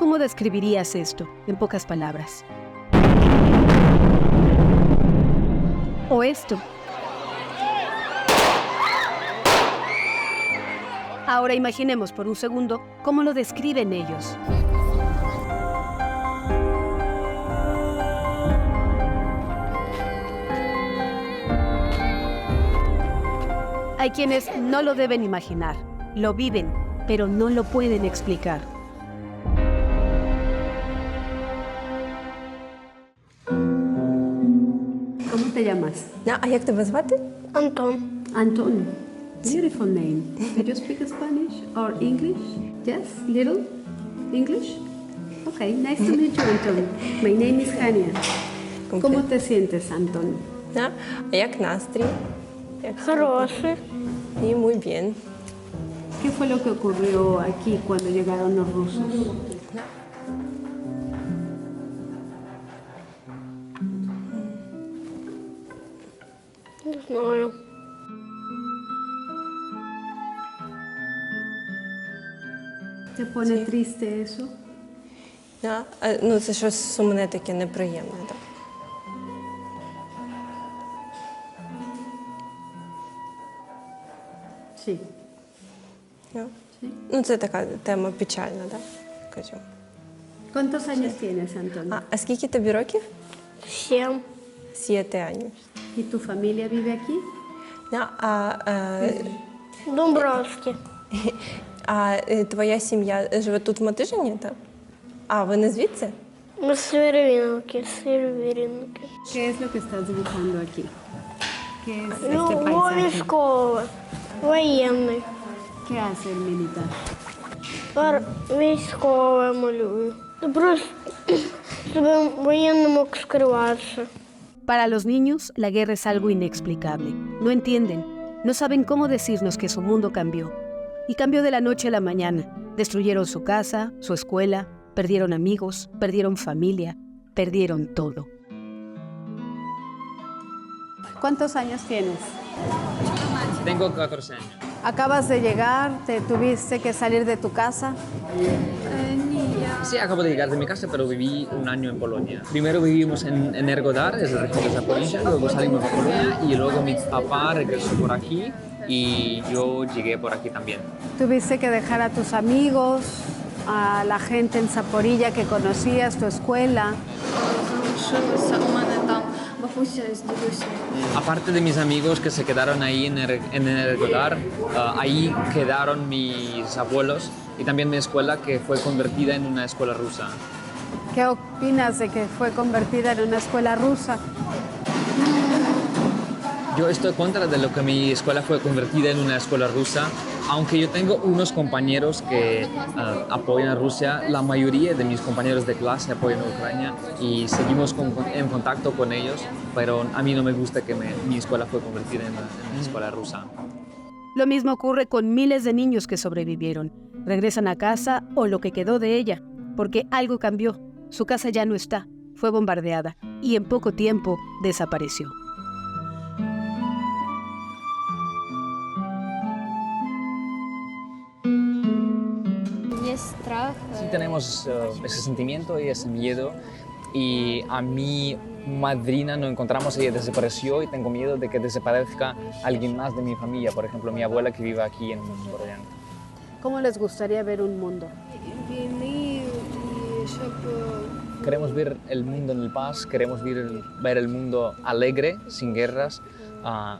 cómo describirías esto en pocas palabras? O esto. Ahora imaginemos por un segundo cómo lo describen ellos. Hay quienes no lo deben imaginar, lo viven, pero no lo pueden explicar. ¿Cómo te llamas? А як тебе звати? Антон. Anton. Beautiful name. Do you speak Spanish or English? Yes, little English. Okay, nice to meet you, Anton. My name is Hania. ¿Cómo te sientes, Anton? А як настрій? Хороший. Y muy bien. ¿Qué fue lo que ocurrió aquí cuando llegaron los rusos? Не знаю. ¿Te pone triste eso? Ну, це щось сумне таке неприємне. Так. Sí. Ну, це така тема печальна, так? Кажу. ¿Cuántos años tienes, Anton? А скільки тобі років? 7. 7 años. ¿Y tu familia vive aquí? Домбровський. Твоя сім'я живе тут в Матижині, так? А ви не звідси? Ми з Северинки. Северинки. ¿Qué es lo que estás dibujando aquí? ¿Qué es este Ну, paisaje? військовий. Воєнний. ¿Qué hace el militar? Військове малюю. Просто щоб воєнний мог скриватися. Para los niños, la guerra es algo inexplicable. No entienden, no saben cómo decirnos que su mundo cambió. Y cambió de la noche a la mañana. Destruyeron su casa, su escuela, perdieron amigos, perdieron familia, perdieron todo. ¿Cuántos años tienes? Tengo 14 años. Acabas de llegar, te tuviste que salir de tu casa. Sí, acabo de llegar de mi casa, pero viví un año en Polonia. Primero vivimos en Energodar, es la región de Zaporizhia, luego salimos a Polonia y luego mi papá regresó por aquí y yo llegué por aquí también. Tuviste que dejar a tus amigos, a la gente en Zaporilla que conocías, tu escuela. Aparte de mis amigos que se quedaron ahí en Energodar, ahí quedaron mis abuelos y también mi escuela que fue convertida en una escuela rusa. ¿Qué opinas de que fue convertida en una escuela rusa? Yo estoy contra de lo que mi escuela fue convertida en una escuela rusa, aunque yo tengo unos compañeros que apoyan a Rusia, la mayoría de mis compañeros de clase apoyan a Ucrania y seguimos en contacto con ellos, pero a mí no me gusta que mi escuela fue convertida en una escuela rusa. Lo mismo ocurre con miles de niños que sobrevivieron. Regresan a casa o lo que quedó de ella, porque algo cambió. Su casa ya no está, fue bombardeada y en poco tiempo desapareció. Sí tenemos ese sentimiento y ese miedo y a mi madrina no encontramos, ella desapareció y tengo miedo de que desaparezca alguien más de mi familia, por ejemplo mi abuela que vive aquí en Borodianka. ¿Cómo les gustaría ver un mundo? Queremos ver el mundo en paz, queremos ver el mundo alegre, sin guerras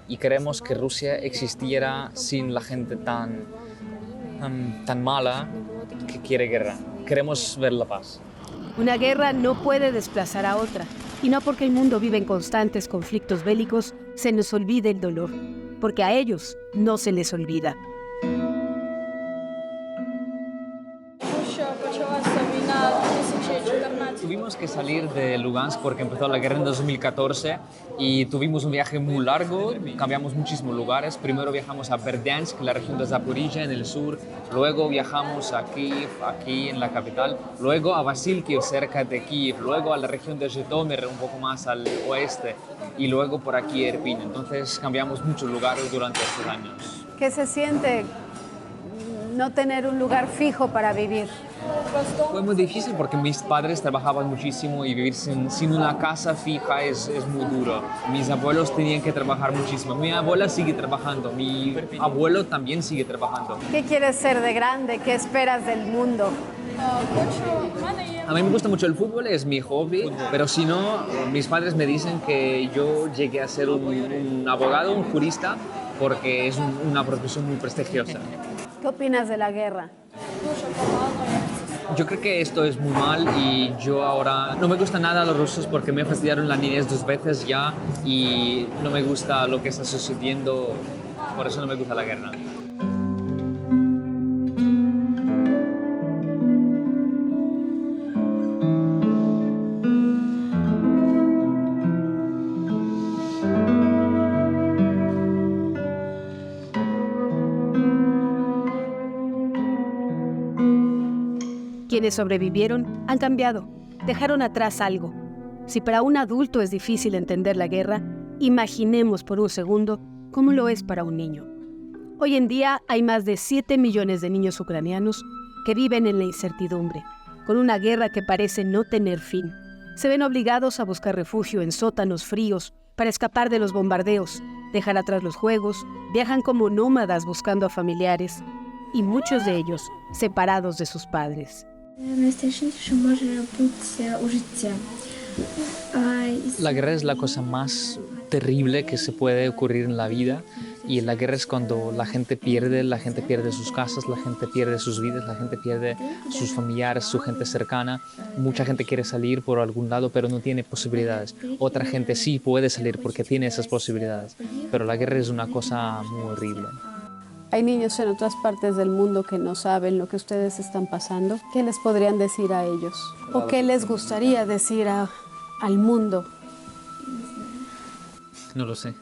y queremos que Rusia existiera sin la gente tan mala que quiere guerra. Queremos ver la paz. Una guerra no puede desplazar a otra. Y no porque el mundo vive en constantes conflictos bélicos se nos olvide el dolor. Porque a ellos no se les olvida. Tuvimos que salir de Lugansk porque empezó la guerra en 2014 y tuvimos un viaje muy largo, cambiamos muchísimos lugares. Primero viajamos a Berdiansk, la región de Zaporizhia, en el sur. Luego viajamos a Kiev, aquí en la capital. Luego a Vasilkiv, cerca de Kiev. Luego a la región de Zhytomyr, un poco más al oeste. Y luego por aquí Irpin. Entonces cambiamos muchos lugares durante estos años. ¿Qué se siente no tener un lugar fijo para vivir? Fue muy difícil porque mis padres trabajaban muchísimo y vivir sin una casa fija es muy duro. Mis abuelos tenían que trabajar muchísimo. Mi abuela sigue trabajando, mi abuelo también sigue trabajando. ¿Qué quieres ser de grande? ¿Qué esperas del mundo? A mí me gusta mucho el fútbol, es mi hobby, pero si no, mis padres me dicen que yo llegué a ser un abogado, un jurista, porque es una profesión muy prestigiosa. ¿Qué opinas de la guerra? Yo creo que esto es muy mal y yo ahora no me gusta nada a los rusos porque me fastidiaron la niñez 2 veces ya y no me gusta lo que está sucediendo, por eso no me gusta la guerra. Quienes sobrevivieron han cambiado, dejaron atrás algo. Si para un adulto es difícil entender la guerra, imaginemos por un segundo cómo lo es para un niño. Hoy en día hay más de 7 millones de niños ucranianos que viven en la incertidumbre, con una guerra que parece no tener fin. Se ven obligados a buscar refugio en sótanos fríos para escapar de los bombardeos, dejar atrás los juegos, viajan como nómadas buscando a familiares y muchos de ellos separados de sus padres. La guerra es la cosa más terrible que se puede ocurrir en la vida y la guerra es cuando la gente pierde sus casas, la gente pierde sus vidas, la gente pierde sus familiares, su gente cercana. Mucha gente quiere salir por algún lado pero no tiene posibilidades. Otra gente sí puede salir porque tiene esas posibilidades, pero la guerra es una cosa muy horrible. Hay niños en otras partes del mundo que no saben lo que ustedes están pasando. ¿Qué les podrían decir a ellos? ¿O qué les gustaría decir al mundo? No lo sé.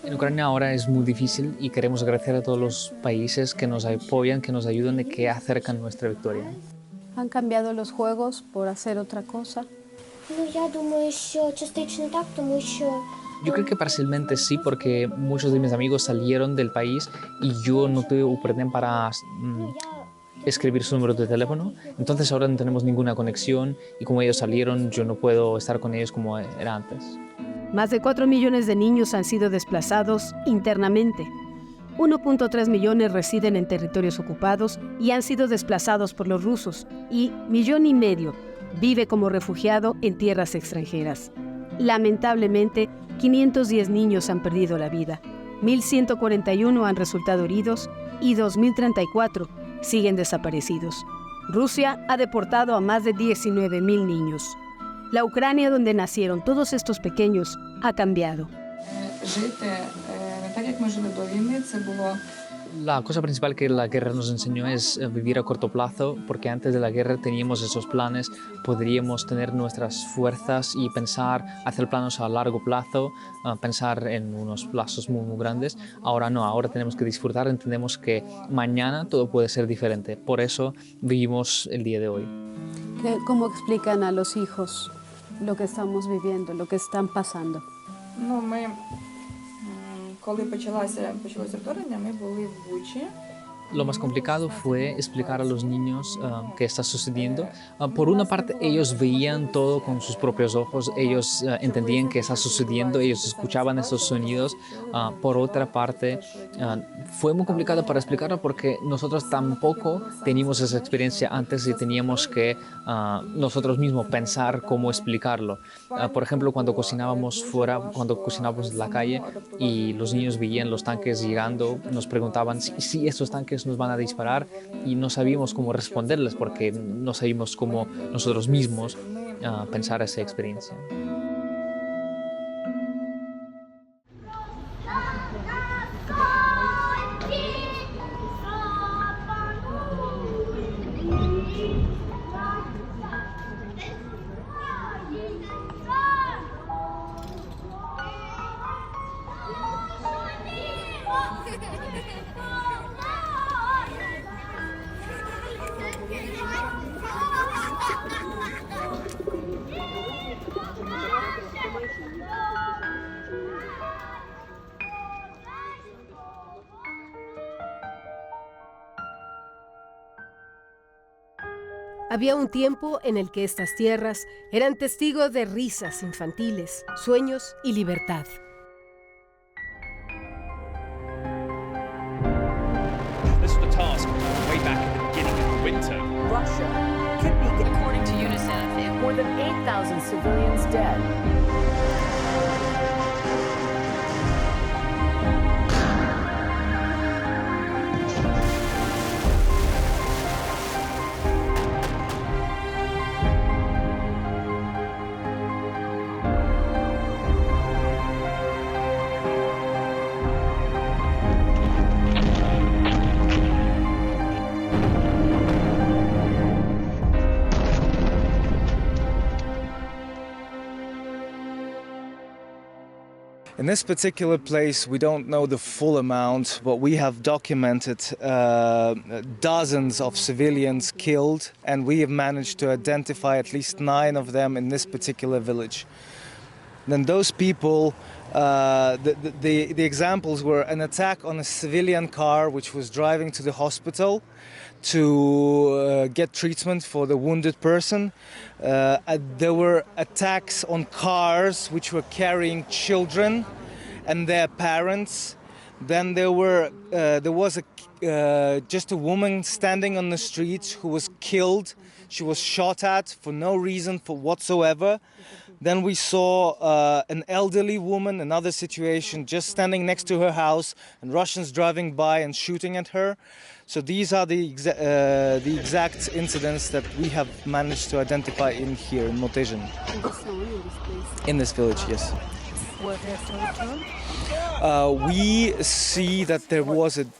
En Ucrania ahora es muy difícil y queremos agradecer a todos los países que nos apoyan, que nos ayudan y que acercan nuestra victoria. ¿Han cambiado los juegos por hacer otra cosa? Yo creo que parcialmente sí, porque muchos de mis amigos salieron del país y yo no tuve oportunidad para escribir su número de teléfono. Entonces ahora no tenemos ninguna conexión y como ellos salieron, yo no puedo estar con ellos como era antes. Más de 4 millones de niños han sido desplazados internamente. 1.3 millones residen en territorios ocupados y han sido desplazados por los rusos y 1,5 millones vive como refugiado en tierras extranjeras. Lamentablemente, 510 niños han perdido la vida, 1.141 han resultado heridos y 2.034 siguen desaparecidos. Rusia ha deportado a más de 19.000 niños. La Ucrania donde nacieron todos estos pequeños ha cambiado. La cosa principal que la guerra nos enseñó es vivir a corto plazo, porque antes de la guerra teníamos esos planes, podríamos tener nuestras fuerzas y pensar, hacer planos a largo plazo, pensar en unos plazos muy, muy grandes. Ahora no, ahora tenemos que disfrutar, entendemos que mañana todo puede ser diferente, por eso vivimos el día de hoy. ¿Cómo explican a los hijos lo que estamos viviendo, lo que están pasando? Коли почалося вторгнення, ми були в Бучі. Lo más complicado fue explicar a los niños qué está sucediendo. Por una parte, ellos veían todo con sus propios ojos, ellos entendían qué está sucediendo, ellos escuchaban esos sonidos. Por otra parte, fue muy complicado para explicarlo porque nosotros tampoco teníamos esa experiencia antes y teníamos que nosotros mismos pensar cómo explicarlo. Por ejemplo, cuando cocinábamos fuera, cuando cocinábamos en la calle y los niños veían los tanques llegando, nos preguntaban si esos tanques nos van a disparar y no sabíamos cómo responderles porque no sabíamos cómo nosotros mismos pensar esa experiencia. Había un tiempo en el que estas tierras eran testigos de risas infantiles, sueños y libertad. This was the task way back at the beginning of the winter. Russia could be, according to UNICEF, more than 8,000 civilians dead. In this particular place, we don't know the full amount, but we have documented dozens of civilians killed, and we have managed to identify at least 9 of them in this particular village. Then those people, the examples were an attack on a civilian car which was driving to the hospital to get treatment for the wounded person. There were attacks on cars which were carrying children and their parents. Then there was just a woman standing on the street who was killed. She was shot at for no reason whatsoever. Then we saw an elderly woman, another situation, just standing next to her house and Russians driving by and shooting at her. So these are the exact incidents that we have managed to identify in here in Motezhen. In this village, yes. We see that there was an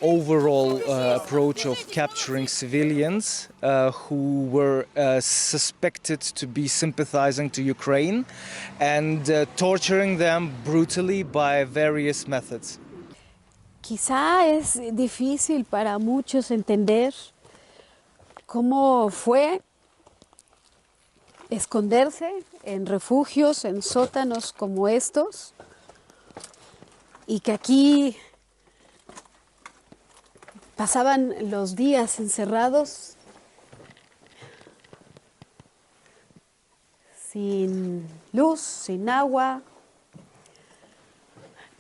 overall approach of capturing civilians who were suspected to be sympathizing to Ukraine and torturing them brutally by various methods. Quizá es difícil para muchos entender cómo fue esconderse en refugios, en sótanos como estos, y que aquí pasaban los días encerrados sin luz, sin agua,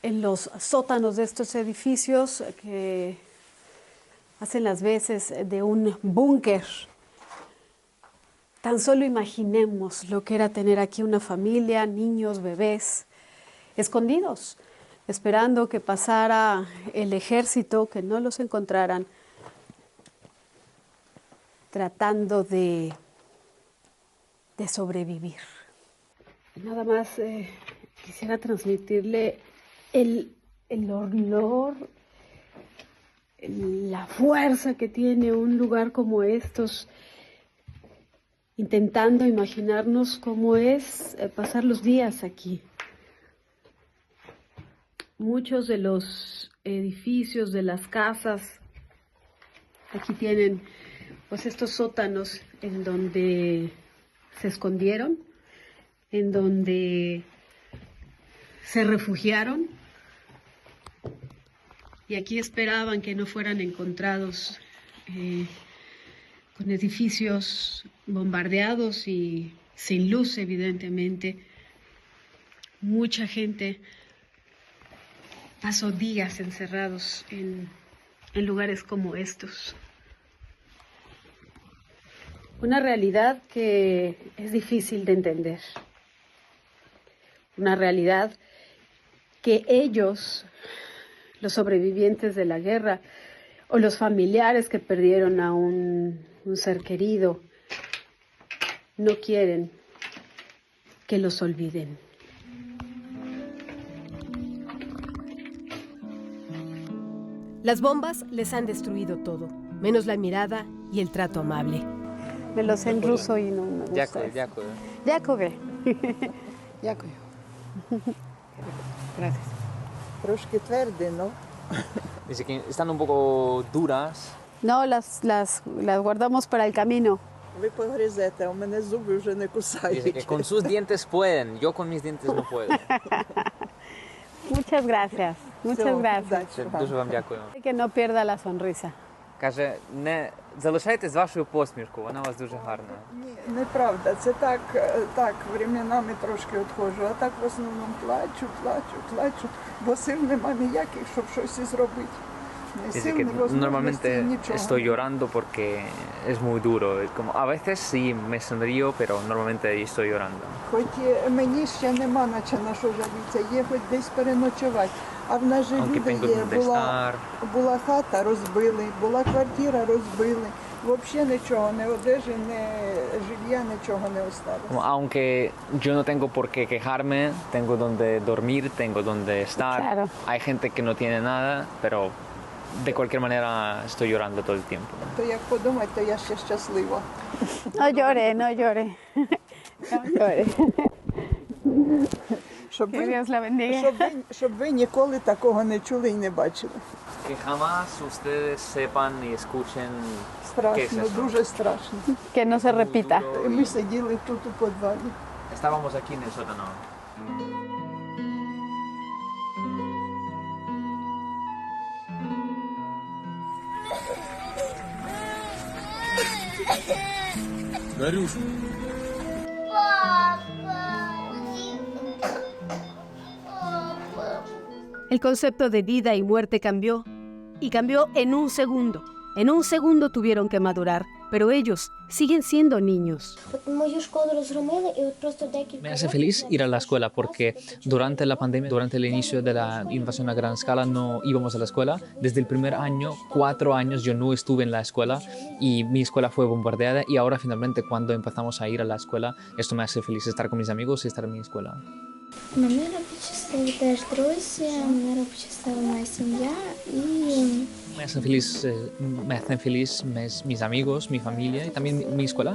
en los sótanos de estos edificios que hacen las veces de un búnker. Tan solo imaginemos lo que era tener aquí una familia, niños, bebés, escondidos, esperando que pasara el ejército, que no los encontraran, tratando de sobrevivir. Nada más quisiera transmitirle el olor, la fuerza que tiene un lugar como estos, intentando imaginarnos cómo es pasar los días aquí. Muchos de los edificios, de las casas, aquí tienen pues estos sótanos en donde se escondieron, en donde se refugiaron y aquí esperaban que no fueran encontrados con edificios bombardeados y sin luz, evidentemente. Mucha gente pasó días encerrados en lugares como estos. Una realidad que es difícil de entender. Una realidad que ellos, los sobrevivientes de la guerra, o los familiares que perdieron a un ser querido, no quieren que los olviden. Las bombas les han destruido todo, menos la mirada y el trato amable. Me lo sé en ruso y no me gusta. Дякую. Дякую. Дякую. Gracias. Трошки тверді, ну. Dice que están un poco duras. No, las guardamos para el camino. Ви погризете, а у мене зуби вже не кусають. Dice que con sus dientes pueden, yo con mis dientes no puedo. Muchas gracias. Muchas gracias. Дуже вам дякую. Que no pierda la sonrisa. Каже, не залишайтесь з вашою посмішкою, вона у вас дуже гарна. Ні, неправда. Це так, временами трошки відходжу, а так в основному плачу, бо сил нема ніяких, щоб щось і зробити. Dice que normalmente estoy llorando porque es muy duro. Como, a veces sí me sonrío, pero normalmente estoy llorando. Хоч мені ще нема наче на що жалітися, є хоч десь переночувати. А в нас же люди є, була хата, розбили, була квартира, розбили. Взагалі нічого, не одежі, не жилья, нічого не осталось. Aunque yo no tengo por qué quejarme, tengo donde dormir, tengo donde estar. Claro. Hay gente que no tiene nada, pero de cualquier manera estoy llorando todo el tiempo. То як подумати, то я ще щаслива. No llore, no llore. No llore. Щоб Que Dios la bendiga. щоб ви ніколи такого не чули і не бачили. Que jamás ustedes sepan y escuchen qué es Страшно, eso. дуже страшно. Que no se repita. І ми сиділи тут у підвалі. Estábamos aquí en el sótano. El concepto de vida y muerte cambió, y cambió en un segundo. En un segundo tuvieron que madurar, pero ellos siguen siendo niños. Me hace feliz ir a la escuela porque durante la pandemia, durante el inicio de la invasión a gran escala, no íbamos a la escuela. Desde el primer año, 4 años, yo no estuve en la escuela y mi escuela fue bombardeada. Y ahora finalmente cuando empezamos a ir a la escuela, esto me hace feliz, estar con mis amigos y estar en mi escuela. Мене робить щасливі теж друзі, мене робить щасливо моя сім'я і... Me hacen feliz mis amigos, mi familia y también mi escuela.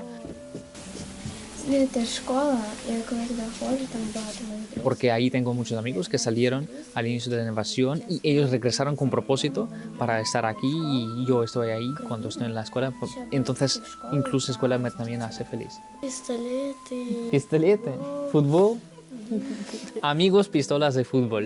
Теж школа, я коли туди ходжу, там багато моїх друзів. Porque ahí tengo muchos amigos que salieron al inicio de la invasión y ellos regresaron con propósito para estar aquí y yo estoy ahí cuando estoy en la escuela. Entonces, incluso la escuela también hace feliz. Пістолети. Pistolete, fútbol. Amigos, pistolas de fútbol.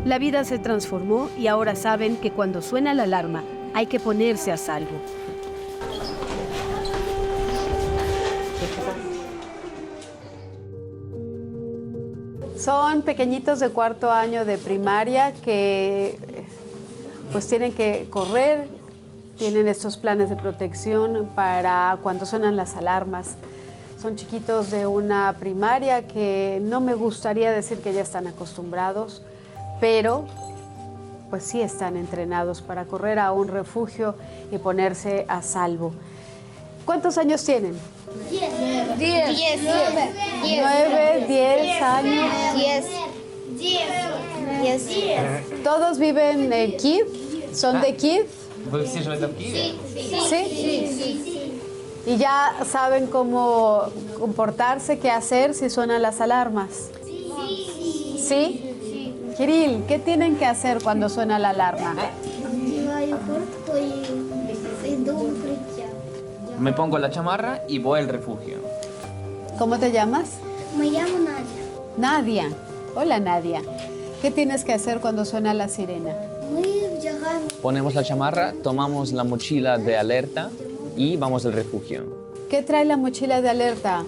La vida se transformó y ahora saben que cuando suena la alarma hay que ponerse a salvo. Son pequeñitos de 4º año de primaria que pues tienen que correr, tienen estos planes de protección para cuando suenan las alarmas. Son chiquitos de una primaria que no me gustaría decir que ya están acostumbrados, pero pues sí están entrenados para correr a un refugio y ponerse a salvo. ¿Cuántos años tienen? 9, 10 años. 10. ¿Todos viven en Kiev? ¿Son de Kiev? ¿Sí? ¿Y ya saben cómo comportarse, qué hacer si suenan las alarmas? ¿Sí? Kirill, ¿qué tienen que hacer cuando suena la alarma? Me pongo la chamarra y voy al refugio. ¿Cómo te llamas? Me llamo Nadia. Nadia. Hola, Nadia. ¿Qué tienes que hacer cuando suena la sirena? Ponemos la chamarra, tomamos la mochila de alerta y vamos al refugio. ¿Qué trae la mochila de alerta?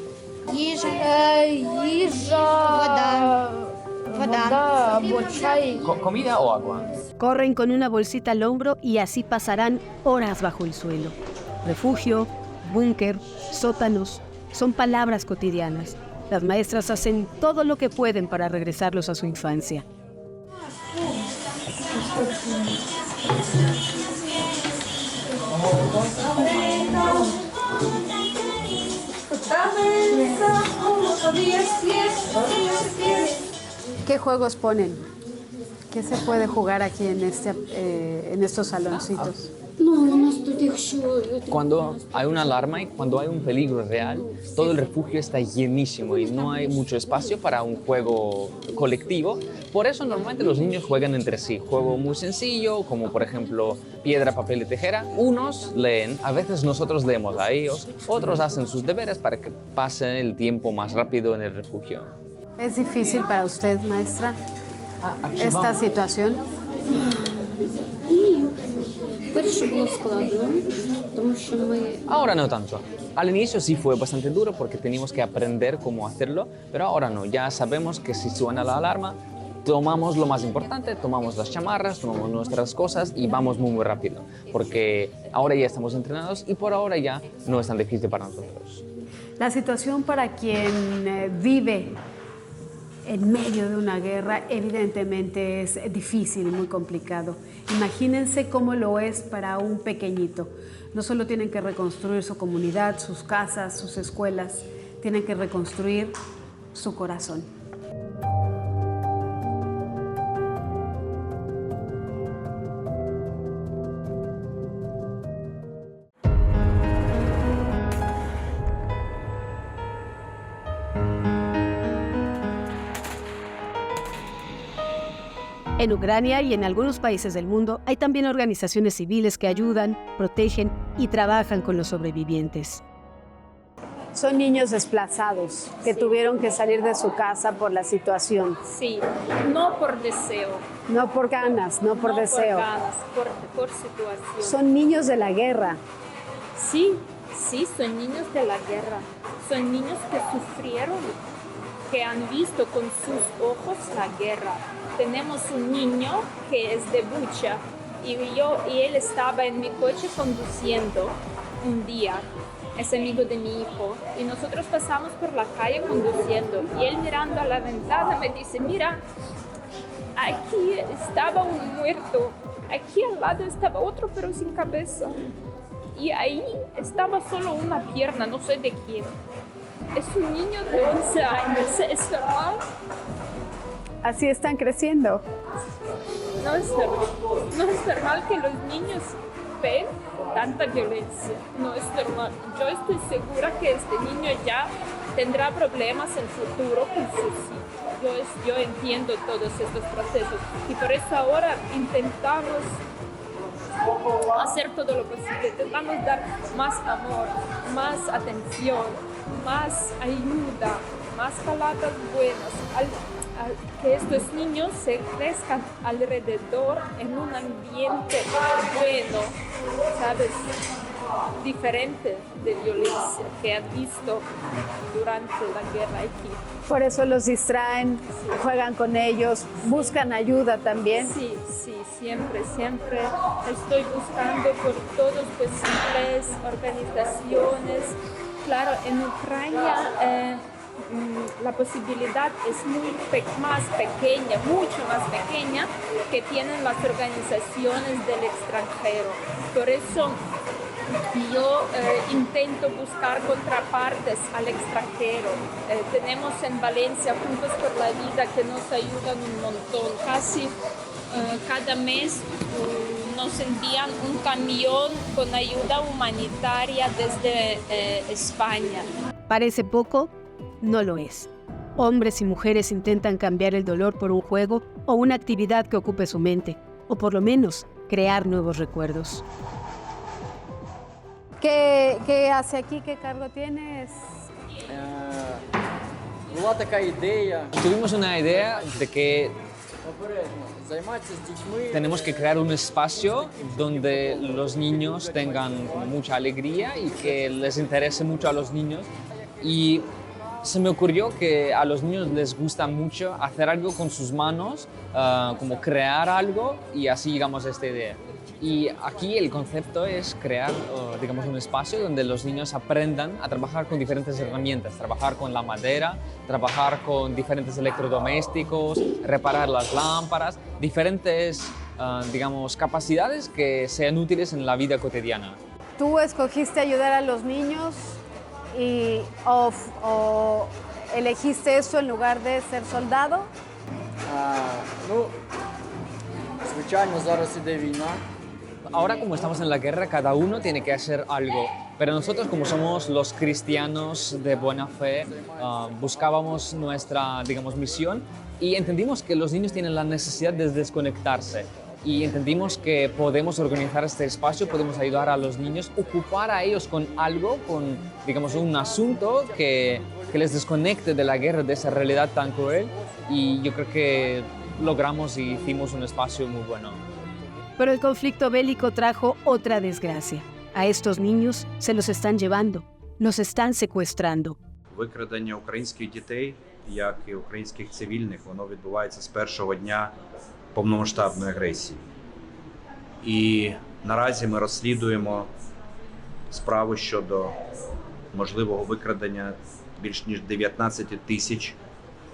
¿Comida o agua? Corren con una bolsita al hombro y así pasarán horas bajo el suelo. Refugio, búnker, sótanos, son palabras cotidianas. Las maestras hacen todo lo que pueden para regresarlos a su infancia. ¿Qué juegos ponen? ¿Qué se puede jugar aquí en estos saloncitos? Cuando hay una alarma y cuando hay un peligro real, todo el refugio está llenísimo y no hay mucho espacio para un juego colectivo. Por eso normalmente los niños juegan entre sí. Juego muy sencillo, como por ejemplo piedra, papel y tijera. Unos leen, a veces nosotros leemos a ellos, otros hacen sus deberes para que pasen el tiempo más rápido en el refugio. ¿Es difícil para usted, maestra, esta situación? Ahora no tanto. Al inicio sí fue bastante duro porque teníamos que aprender cómo hacerlo, pero ahora no. Ya sabemos que si suena la alarma, tomamos lo más importante, tomamos las chamarras, tomamos nuestras cosas y vamos muy, muy rápido. Porque ahora ya estamos entrenados y por ahora ya no es tan difícil para nosotros. La situación para quien vive en medio de una guerra evidentemente es difícil, muy complicado. Imagínense cómo lo es para un pequeñito. No solo tienen que reconstruir su comunidad, sus casas, sus escuelas, tienen que reconstruir su corazón. En Ucrania y en algunos países del mundo hay también organizaciones civiles que ayudan, protegen y trabajan con los sobrevivientes. Son niños desplazados que tuvieron que salir de su casa por la situación. Sí, no por deseo. No por ganas, no por deseo. Por ganas, por situación. Son niños de la guerra. Sí, son niños de la guerra. Son niños que sufrieron, que han visto con sus ojos la guerra. Tenemos un niño que es de Bucha y él estaba en mi coche conduciendo un día. Es amigo de mi hijo y nosotros pasamos por la calle conduciendo y él mirando a la ventana me dice, mira, aquí estaba un muerto, aquí al lado estaba otro pero sin cabeza y ahí estaba solo una pierna, no sé de quién. Es un niño de 11 años, ¿es normal? Así están creciendo. No es normal que los niños ven tanta violencia. No es normal. Yo estoy segura que este niño ya tendrá problemas en el futuro con sus hijos. Yo entiendo todos estos procesos y por eso ahora intentamos hacer todo lo posible. Intentamos dar más amor, más atención, más ayuda, más palabras buenas. Que estos niños se crezcan alrededor en un ambiente bueno, ¿sabes? Diferente de violencia que han visto durante la guerra aquí. Por eso los distraen, juegan con ellos, buscan ayuda también. Sí, siempre estoy buscando por todas posibles organizaciones. Claro, en Ucrania la posibilidad es más pequeña, mucho más pequeña que tienen las organizaciones del extranjero. Por eso yo intento buscar contrapartes al extranjero. Tenemos en Valencia Juntos por la Vida que nos ayudan un montón. Casi cada mes nos envían un camión con ayuda humanitaria desde España. Parece poco, no lo es. Hombres y mujeres intentan cambiar el dolor por un juego o una actividad que ocupe su mente, o por lo menos crear nuevos recuerdos. ¿Qué hace aquí? ¿Qué cargo tienes? Tuvimos una idea de que tenemos que crear un espacio donde los niños tengan mucha alegría y que les interese mucho a los niños. Y se me ocurrió que a los niños les gusta mucho hacer algo con sus manos, como crear algo, y así llegamos a esta idea. Y aquí el concepto es crear, digamos, un espacio donde los niños aprendan a trabajar con diferentes herramientas, trabajar con la madera, trabajar con diferentes electrodomésticos, reparar las lámparas, diferentes, digamos, capacidades que sean útiles en la vida cotidiana. ¿Tú escogiste ayudar a los niños o elegiste eso en lugar de ser soldado? Звичайно, зараз іде війна. Ahora, como estamos en la guerra, cada uno tiene que hacer algo, pero nosotros, como somos los cristianos de buena fe, buscábamos nuestra, digamos, misión y entendimos que los niños tienen la necesidad de desconectarse y entendimos que podemos organizar este espacio, podemos ayudar a los niños, ocupar a ellos con algo, con, digamos, un asunto que les desconecte de la guerra, de esa realidad tan cruel, y yo creo que logramos y hicimos un espacio muy bueno. Pero el conflicto bélico trajo otra desgracia. A estos niños se los están llevando, los están secuestrando. Викрадення українських дітей, як і українських цивільних, воно відбувається з першого дня повномасштабної агресії. І наразі ми розслідуємо справу щодо можливого викрадення більш ніж 19 тисяч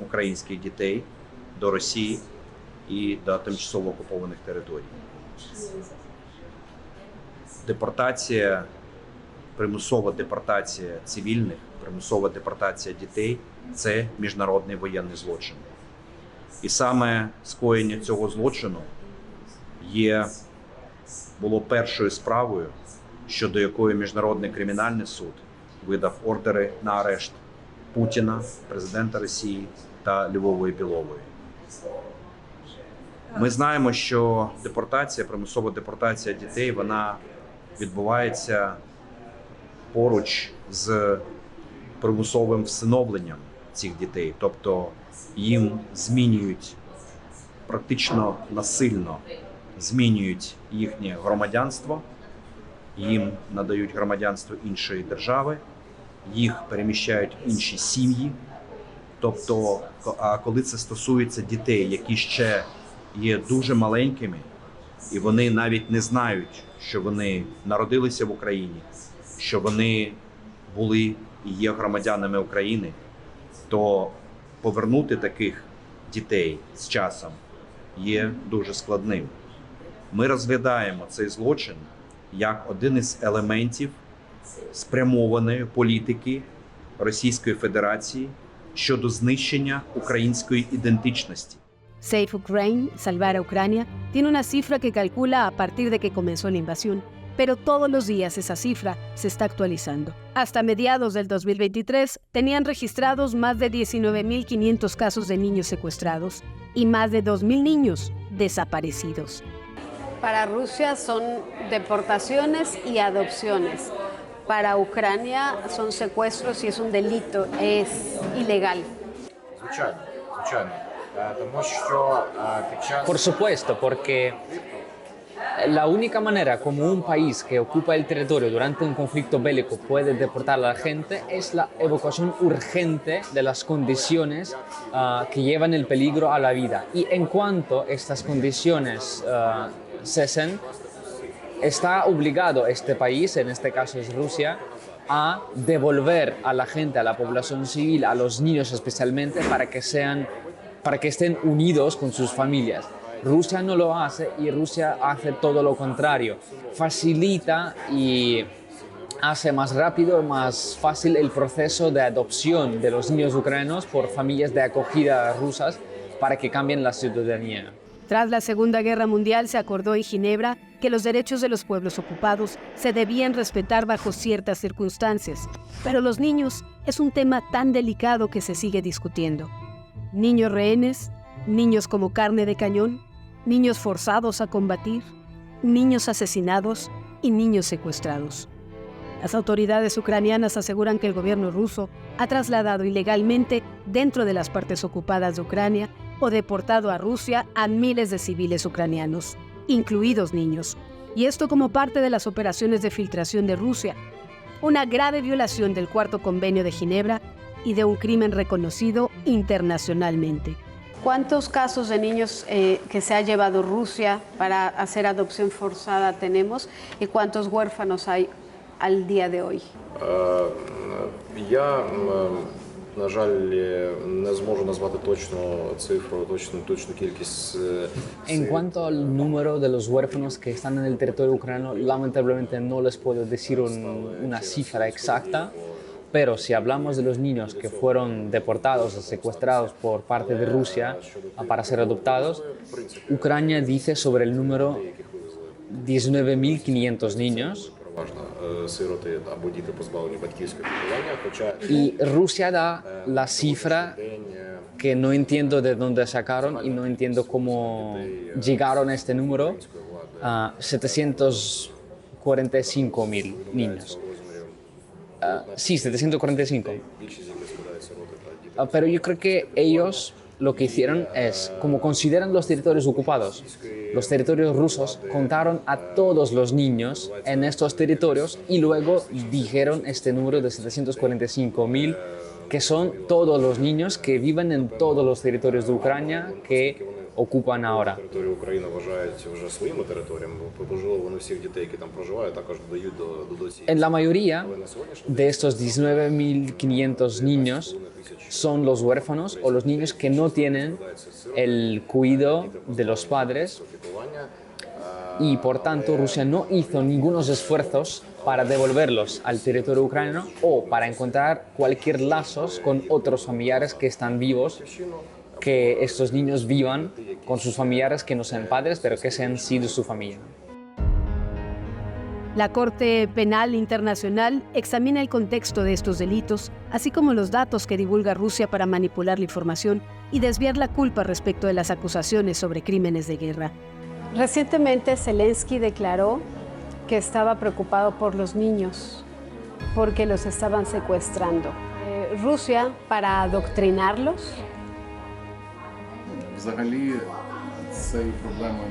українських дітей до Росії і до тимчасово окупованих територій. Депортація, примусова депортація цивільних, примусова депортація дітей – це міжнародний воєнний злочин. І саме скоєння цього злочину було першою справою, щодо якої Міжнародний кримінальний суд видав ордери на арешт Путіна, президента Росії та Львової Білової. Ми знаємо, що депортація, примусова депортація дітей, вона відбувається поруч з примусовим всиновленням цих дітей. Тобто їм змінюють, практично насильно змінюють їхнє громадянство, їм надають громадянство іншої держави, їх переміщають в інші сім'ї. Тобто, а коли це стосується дітей, які ще є дуже маленькими, і вони навіть не знають, що вони народилися в Україні, що вони були і є громадянами України, то повернути таких дітей з часом є дуже складним. Ми розглядаємо цей злочин як один із елементів спрямованої політики Російської Федерації щодо знищення української ідентичності. Save Ukraine, Salvar a Ucrania, tiene una cifra que calcula a partir de que comenzó la invasión, pero todos los días esa cifra se está actualizando. Hasta mediados del 2023 tenían registrados más de 19.500 casos de niños secuestrados y más de 2.000 niños desaparecidos. Para Rusia son deportaciones y adopciones. Para Ucrania son secuestros y es un delito, es ilegal. Por supuesto, porque la única manera como un país que ocupa el territorio durante un conflicto bélico puede deportar a la gente es la evacuación urgente de las condiciones que llevan el peligro a la vida. Y en cuanto estas condiciones cesen, está obligado este país, en este caso es Rusia, a devolver a la gente, a la población civil, a los niños especialmente, para que estén unidos con sus familias. Rusia no lo hace y Rusia hace todo lo contrario. Facilita y hace más rápido, más fácil el proceso de adopción de los niños ucranianos por familias de acogida rusas para que cambien la ciudadanía. Tras la Segunda Guerra Mundial se acordó en Ginebra que los derechos de los pueblos ocupados se debían respetar bajo ciertas circunstancias, pero los niños es un tema tan delicado que se sigue discutiendo. Niños rehenes, niños como carne de cañón, niños forzados a combatir, niños asesinados y niños secuestrados. Las autoridades ucranianas aseguran que el gobierno ruso ha trasladado ilegalmente dentro de las partes ocupadas de Ucrania o deportado a Rusia a miles de civiles ucranianos, incluidos niños, y esto como parte de las operaciones de filtración de Rusia, una grave violación del Cuarto Convenio de Ginebra y de un crimen reconocido internacionalmente. ¿Cuántos casos de niños que se ha llevado Rusia para hacer adopción forzada tenemos y cuántos huérfanos hay al día de hoy? На жаль, не зможу назвати точну цифру, точну кількість. En cuanto al número de los huérfanos que están en el territorio ucraniano, lamentablemente no les puedo decir una cifra exacta, pero si hablamos de los niños que fueron deportados o secuestrados por parte de Rusia para ser adoptados, Ucrania dice sobre el número 19.500 niños. Y Rusia da la cifra que no entiendo de dónde sacaron y no entiendo cómo llegaron a este número, 745.000 niños. Sí, 745. Pero yo creo que ellos lo que hicieron es, como consideran los territorios ocupados, los territorios rusos, contaron a todos los niños en estos territorios y luego dijeron este número de 745.000, que son todos los niños que viven en todos los territorios de Ucrania que ocupan ahora. En la mayoría de estos 19.500 niños son los huérfanos o los niños que no tienen el cuidado de los padres y por tanto Rusia no hizo ningunos esfuerzos para devolverlos al territorio ucraniano o para encontrar cualquier lazos con otros familiares que están vivos, que estos niños vivan con sus familiares que no sean padres, pero que sean sí de su familia. La Corte Penal Internacional examina el contexto de estos delitos, así como los datos que divulga Rusia para manipular la información y desviar la culpa respecto de las acusaciones sobre crímenes de guerra. Recientemente Zelensky declaró que estaba preocupado por los niños, porque los estaban secuestrando. Rusia, para adoctrinarlos.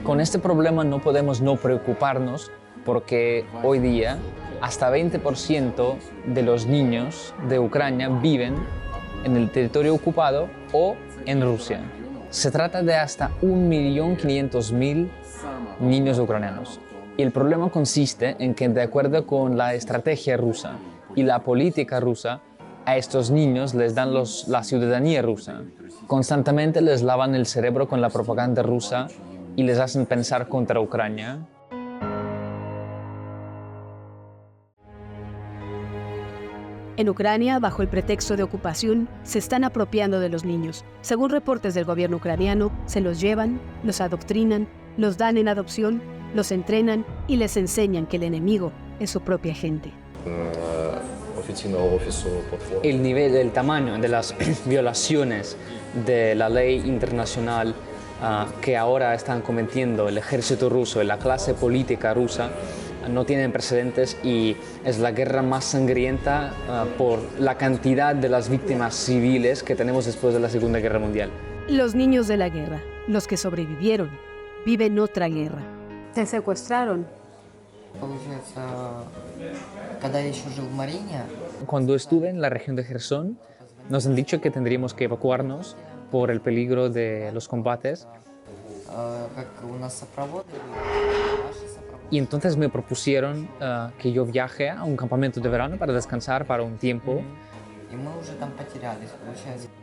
Con este problema no podemos no preocuparnos porque hoy día hasta 20% de los niños de Ucrania viven en el territorio ocupado o en Rusia. Se trata de hasta 1.500.000 niños ucranianos. Y el problema consiste en que, de acuerdo con la estrategia rusa y la política rusa, a estos niños les dan la ciudadanía rusa. Constantemente les lavan el cerebro con la propaganda rusa y les hacen pensar contra Ucrania. En Ucrania, bajo el pretexto de ocupación, se están apropiando de los niños. Según reportes del gobierno ucraniano, se los llevan, los adoctrinan, los dan en adopción, los entrenan y les enseñan que el enemigo es su propia gente. El tamaño de las violaciones de la ley internacional que ahora están cometiendo el ejército ruso y la clase política rusa no tienen precedentes y es la guerra más sangrienta por la cantidad de las víctimas civiles que tenemos después de la Segunda Guerra Mundial. Los niños de la guerra, los que sobrevivieron, viven otra guerra. Te secuestraron. Cuando estuve en la región de Jersón, nos han dicho que tendríamos que evacuarnos por el peligro de los combates. Y entonces me propusieron que yo viaje a un campamento de verano para descansar para un tiempo.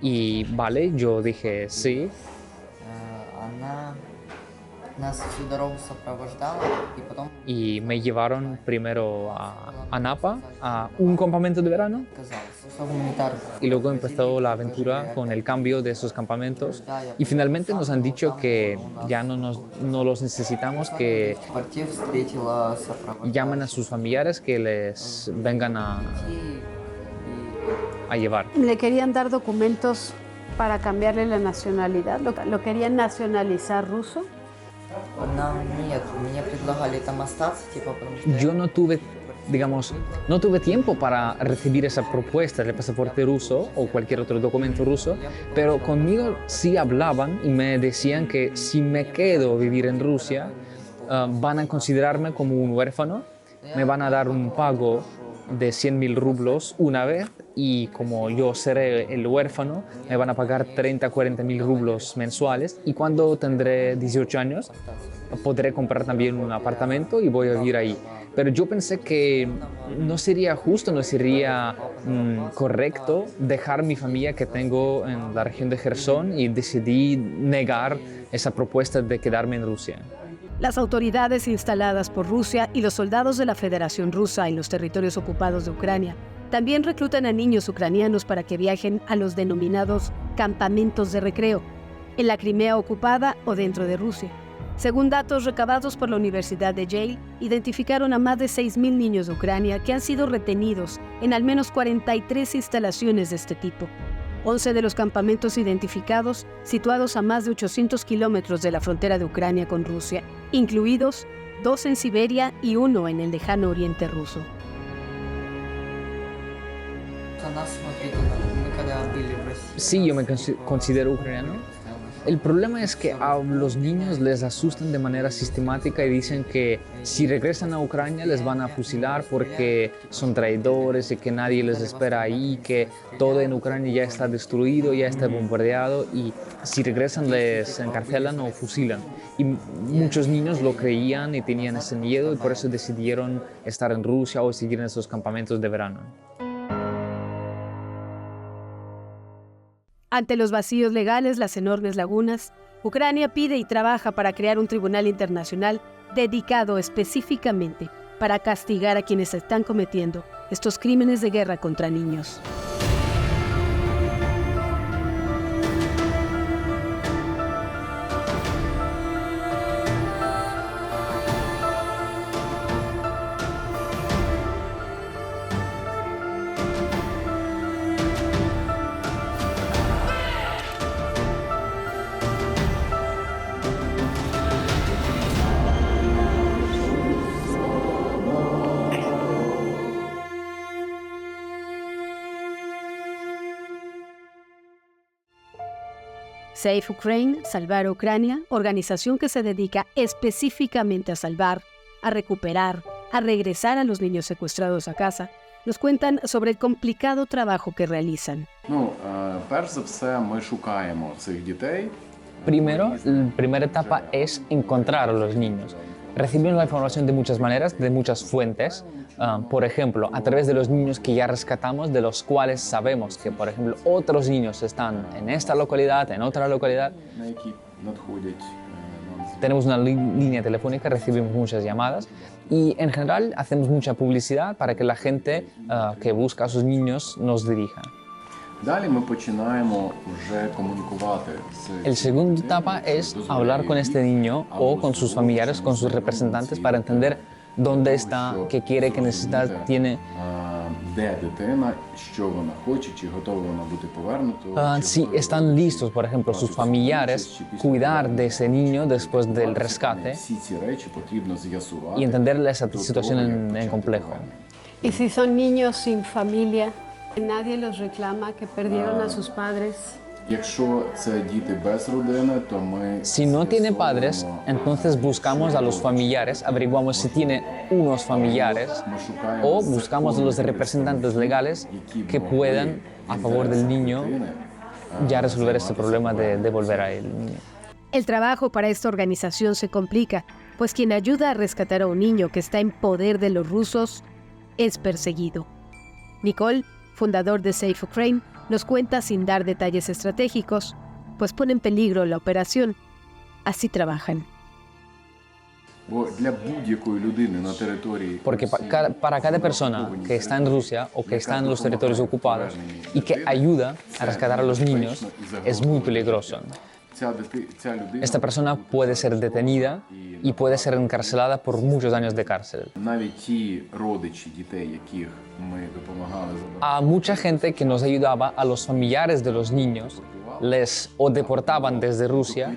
Y vale, yo dije sí. Y me llevaron primero a Anapa, a un campamento de verano. Y luego empezó la aventura con el cambio de esos campamentos. Y finalmente nos han dicho que ya no los necesitamos, que llamen a sus familiares que les vengan a llevar. Le querían dar documentos para cambiarle la nacionalidad. Lo querían nacionalizar ruso. Yo no tuve tiempo para recibir esa propuesta del pasaporte ruso o cualquier otro documento ruso, pero conmigo sí hablaban y me decían que si me quedo a vivir en Rusia, van a considerarme como un huérfano, me van a dar un pago de 100.000 rublos una vez y como yo seré el huérfano, me van a pagar 40.000 rublos mensuales y cuando tendré 18 años podré comprar también un apartamento y voy a vivir ahí. Pero yo pensé que no sería justo, no sería correcto dejar mi familia que tengo en la región de Jersón y decidí negar esa propuesta de quedarme en Rusia. Las autoridades instaladas por Rusia y los soldados de la Federación Rusa en los territorios ocupados de Ucrania también reclutan a niños ucranianos para que viajen a los denominados campamentos de recreo, en la Crimea ocupada o dentro de Rusia. Según datos recabados por la Universidad de Yale, identificaron a más de 6.000 niños de Ucrania que han sido retenidos en al menos 43 instalaciones de este tipo. 11 de los campamentos identificados, situados a más de 800 kilómetros de la frontera de Ucrania con Rusia, incluidos 2 en Siberia y 1 en el lejano oriente ruso. Sí, yo me considero ucraniano. El problema es que a los niños les asustan de manera sistemática y dicen que si regresan a Ucrania les van a fusilar porque son traidores y que nadie les espera ahí, que todo en Ucrania ya está destruido, ya está bombardeado y si regresan les encarcelan o fusilan. Y muchos niños lo creían y tenían ese miedo y por eso decidieron estar en Rusia o seguir en esos campamentos de verano. Ante los vacíos legales, las enormes lagunas, Ucrania pide y trabaja para crear un tribunal internacional dedicado específicamente para castigar a quienes están cometiendo estos crímenes de guerra contra niños. Save Ukraine, Salvar Ucrania, organización que se dedica específicamente a salvar, a recuperar, a regresar a los niños secuestrados a casa, nos cuentan sobre el complicado trabajo que realizan. Primero, la primera etapa es encontrar a los niños. Recibimos la información de muchas maneras, de muchas fuentes. Por ejemplo, a través de los niños que ya rescatamos, de los cuales sabemos que, por ejemplo, otros niños están en esta localidad, en otra localidad. Tenemos una línea telefónica, recibimos muchas llamadas y en general hacemos mucha publicidad para que la gente que busca a sus niños nos dirija. La segunda etapa es hablar con este niño o con sus familiares, con sus representantes para entender dónde está, qué quiere, qué necesidad tiene. Si están listos, por ejemplo, sus familiares, cuidar de ese niño después del rescate y entender esa situación en complejo. ¿Y si son niños sin familia? Nadie los reclama que perdieron a sus padres. Si no tiene padres, entonces buscamos a los familiares, averiguamos si tiene unos familiares o buscamos a los representantes legales que puedan, a favor del niño, ya resolver este problema de devolver a él. El trabajo para esta organización se complica, pues quien ayuda a rescatar a un niño que está en poder de los rusos es perseguido. Nicole, fundador de Save Ukraine, nos cuenta sin dar detalles estratégicos, pues pone en peligro la operación. Así trabajan. Porque para cada persona que está en Rusia o que está en los territorios ocupados y que ayuda a rescatar a los niños, es muy peligroso. Esta persona puede ser detenida y puede ser encarcelada por muchos años de cárcel. A mucha gente que nos ayudaba, a los familiares de los niños, les o deportaban desde Rusia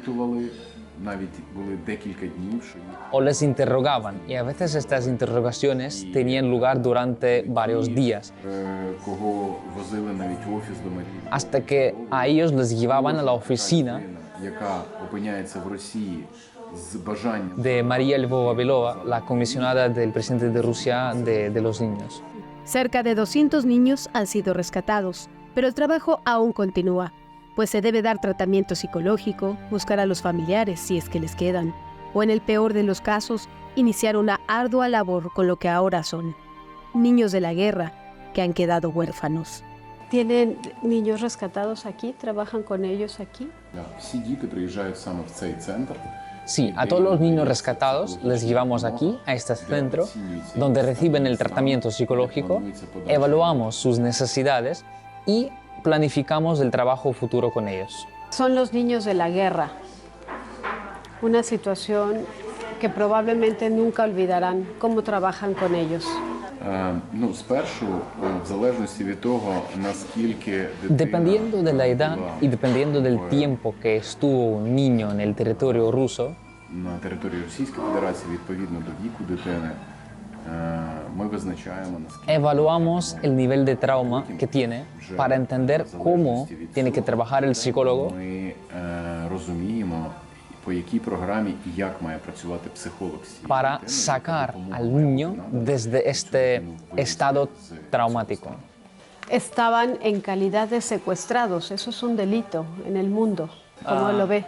o les interrogaban, y a veces estas interrogaciones tenían lugar durante varios días, hasta que a ellos les llevaban a la oficina de María Lvova-Belova, la comisionada del presidente de Rusia de los niños. Cerca de 200 niños han sido rescatados, pero el trabajo aún continúa, pues se debe dar tratamiento psicológico, buscar a los familiares si es que les quedan, o en el peor de los casos, iniciar una ardua labor con lo que ahora son niños de la guerra que han quedado huérfanos. ¿Tienen niños rescatados aquí? ¿Trabajan con ellos aquí? Sí, a todos los niños rescatados les llevamos aquí, a este centro, donde reciben el tratamiento psicológico, evaluamos sus necesidades y planificamos el trabajo futuro con ellos. Son los niños de la guerra. una situación que probablemente nunca olvidarán cómo trabajan con ellos. Dependiendo de la edad y dependiendo del tiempo que estuvo un niño en el territorio ruso, evaluamos el nivel de trauma que tiene para entender cómo tiene que trabajar el psicólogo para sacar al niño desde este estado traumático. Estaban en calidad de secuestrados, eso es un delito en el mundo, ¿cómo lo ve?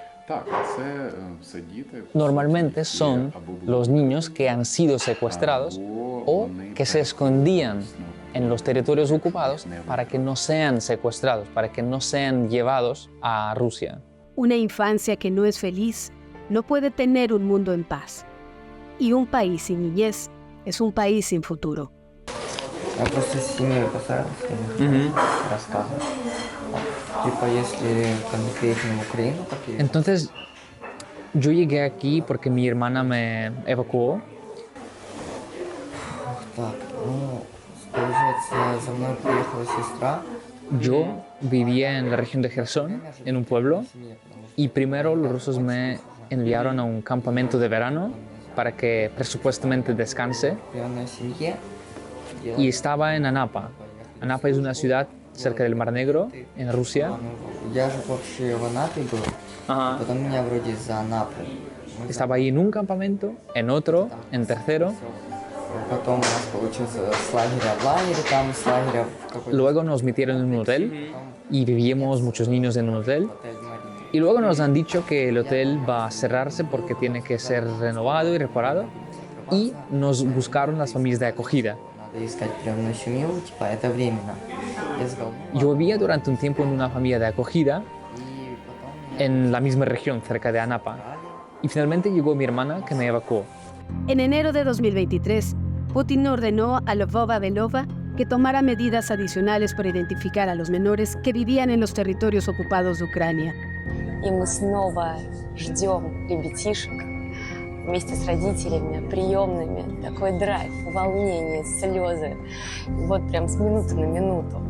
Normalmente son los niños que han sido secuestrados o que se escondían en los territorios ocupados para que no sean secuestrados, para que no sean llevados a Rusia. Una infancia que no es feliz no puede tener un mundo en paz. Y un país sin niñez es un país sin futuro. Entonces, yo llegué aquí porque mi hermana me evacuó. Yo vivía en la región de Jersón, en un pueblo, y primero los rusos me enviaron a un campamento de verano para que presupuestamente descanse. Y estaba en Anapa. Anapa es una ciudad cerca del Mar Negro, en Rusia. Estaba ahí en un campamento, en otro, en tercero. Luego nos metieron en un hotel y vivíamos muchos niños en un hotel. Y luego nos han dicho que el hotel va a cerrarse porque tiene que ser renovado y reparado. Y nos buscaron las familias de acogida. Yo vivía durante un tiempo en una familia de acogida en la misma región, cerca de Anapa. Y finalmente llegó mi hermana, que me evacuó. En enero de 2023, Putin ordenó a Lvova Belova que tomara medidas adicionales para identificar a los menores que vivían en los territorios ocupados de Ucrania. И мы снова ждем ребятишек вместе с родителями, приемными. Такой драйв, волнение, слезы. И вот прям с минуты на минуту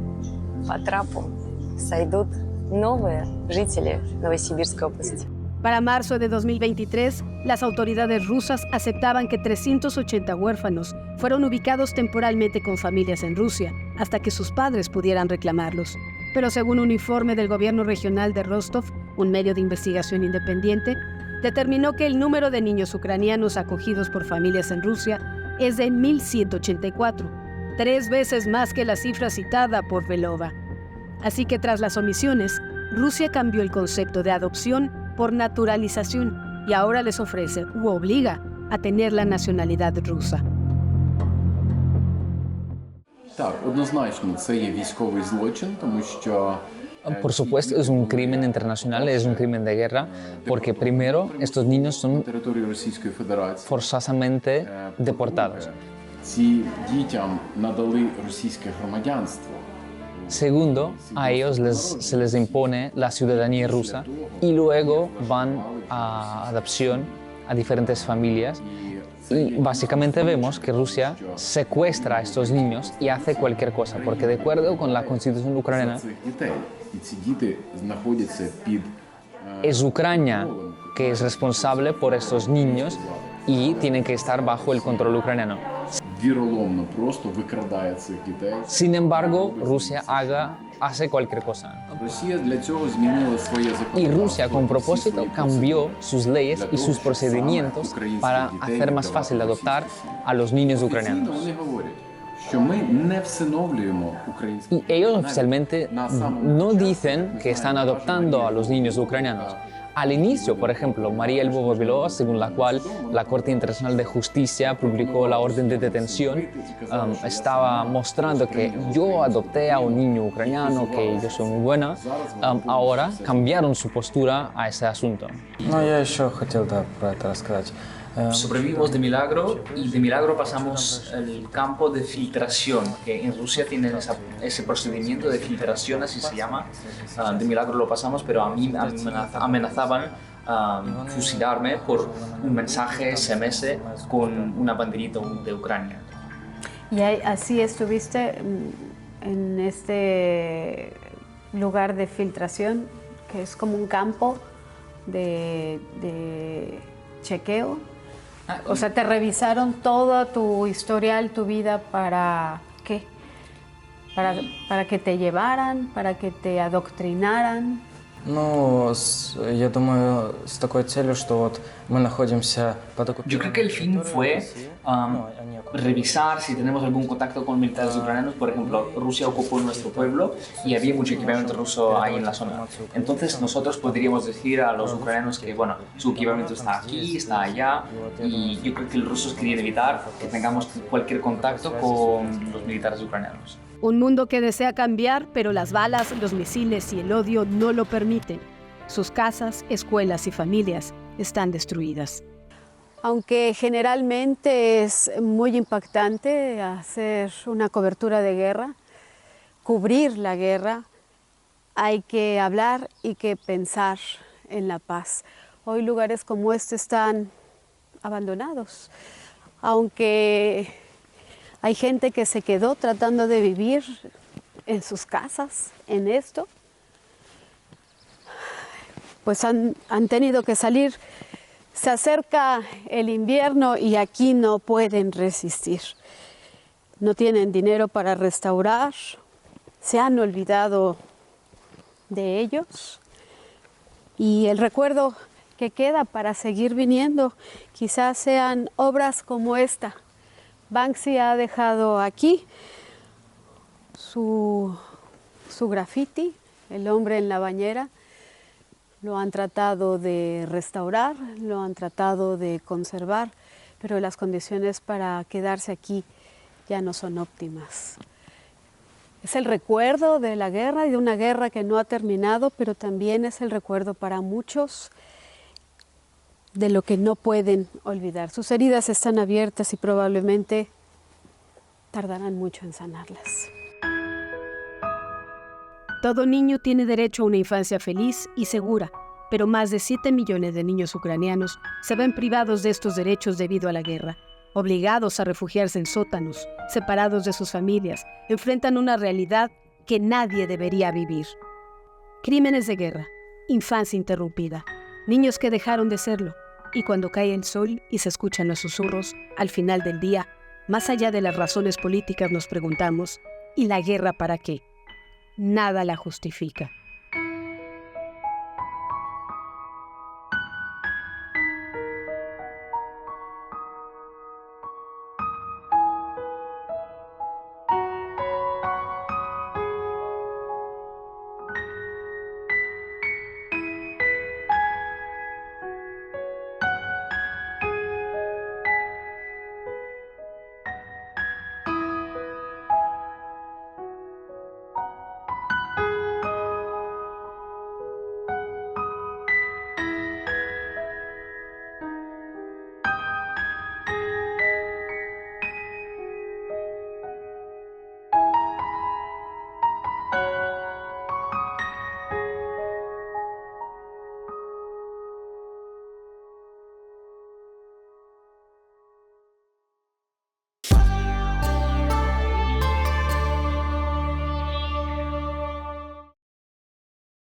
по трапу сойдут новые жители Новосибирской области. Para marzo de 2023, las autoridades rusas aceptaban que 380 huérfanos fueron ubicados temporalmente con familias en Rusia, hasta que sus padres pudieran reclamarlos. Pero según un informe del gobierno regional de Rostov, un medio de investigación independiente, determinó que el número de niños ucranianos acogidos por familias en Rusia es de 1.184, 3 veces más que la cifra citada por Belova. Así que tras las omisiones, Rusia cambió el concepto de adopción por naturalización y ahora les ofrece u obliga a tener la nacionalidad rusa. Por supuesto, es un crimen internacional, es un crimen de guerra, porque primero estos niños son forzosamente deportados. Segundo, a ellos se les impone la ciudadanía rusa y luego van a adopción a diferentes familias. Y básicamente vemos que Rusia secuestra a estos niños y hace cualquier cosa, porque de acuerdo con la constitución ucraniana, es Ucrania que es responsable por estos niños y tienen que estar bajo el control ucraniano. Sin embargo, Rusia hace cualquier cosa. Y Rusia, con propósito, cambió sus leyes y sus procedimientos para hacer más fácil adoptar a los niños ucranianos. Y ellos oficialmente no dicen que están adoptando a los niños ucranianos. Al inicio, por ejemplo, María Lvova-Belova, según la cual la Corte Internacional de Justicia publicó la orden de detención, estaba mostrando que yo adopté a un niño ucraniano, que yo soy muy buena. Ahora cambiaron su postura a ese asunto. Sobrevivimos de milagro y de milagro pasamos el campo de filtración, que en Rusia tienen ese procedimiento de filtración, así se llama. De milagro lo pasamos, pero a mí amenazaban fusilarme por un mensaje SMS con una banderita de Ucrania. Y así estuviste en este lugar de filtración, que es como un campo de chequeo. O sea, te revisaron todo tu historial, tu vida, ¿para qué? Para que te llevaran, para que te adoctrinaran. Ну, я думаю, с такой целью, что вот мы находимся под оккупацией. Yo creo que el fin fue revisar si tenemos algún contacto con militares ucranianos. Por ejemplo, Rusia ocupó nuestro pueblo y había mucho equipamiento ruso ahí en la zona. Entonces nosotros podríamos decir a los ucranianos que, bueno, su equipamiento está aquí, está allá, y yo creo que los rusos querían evitar que tengamos cualquier contacto con los militares ucranianos. Un mundo que desea cambiar, pero las balas, los misiles y el odio no lo permiten. Sus casas, escuelas y familias están destruidas. Aunque generalmente es muy impactante hacer una cobertura de guerra, cubrir la guerra, hay que hablar y que pensar en la paz. Hoy lugares como este están abandonados, aunque hay gente que se quedó tratando de vivir en sus casas, en esto, pues han tenido que salir. Se acerca el invierno y aquí no pueden resistir. No tienen dinero para restaurar, se han olvidado de ellos. Y el recuerdo que queda para seguir viniendo quizás sean obras como esta. Banksy ha dejado aquí su graffiti, El hombre en la bañera. Lo han tratado de restaurar, lo han tratado de conservar, pero las condiciones para quedarse aquí ya no son óptimas. Es el recuerdo de la guerra y de una guerra que no ha terminado, pero también es el recuerdo para muchos de lo que no pueden olvidar. Sus heridas están abiertas y probablemente tardarán mucho en sanarlas. Todo niño tiene derecho a una infancia feliz y segura, pero más de 7 millones de niños ucranianos se ven privados de estos derechos debido a la guerra, obligados a refugiarse en sótanos, separados de sus familias, enfrentan una realidad que nadie debería vivir. Crímenes de guerra, infancia interrumpida, niños que dejaron de serlo, y cuando cae el sol y se escuchan los susurros, al final del día, más allá de las razones políticas nos preguntamos, ¿y la guerra para qué? Nada la justifica.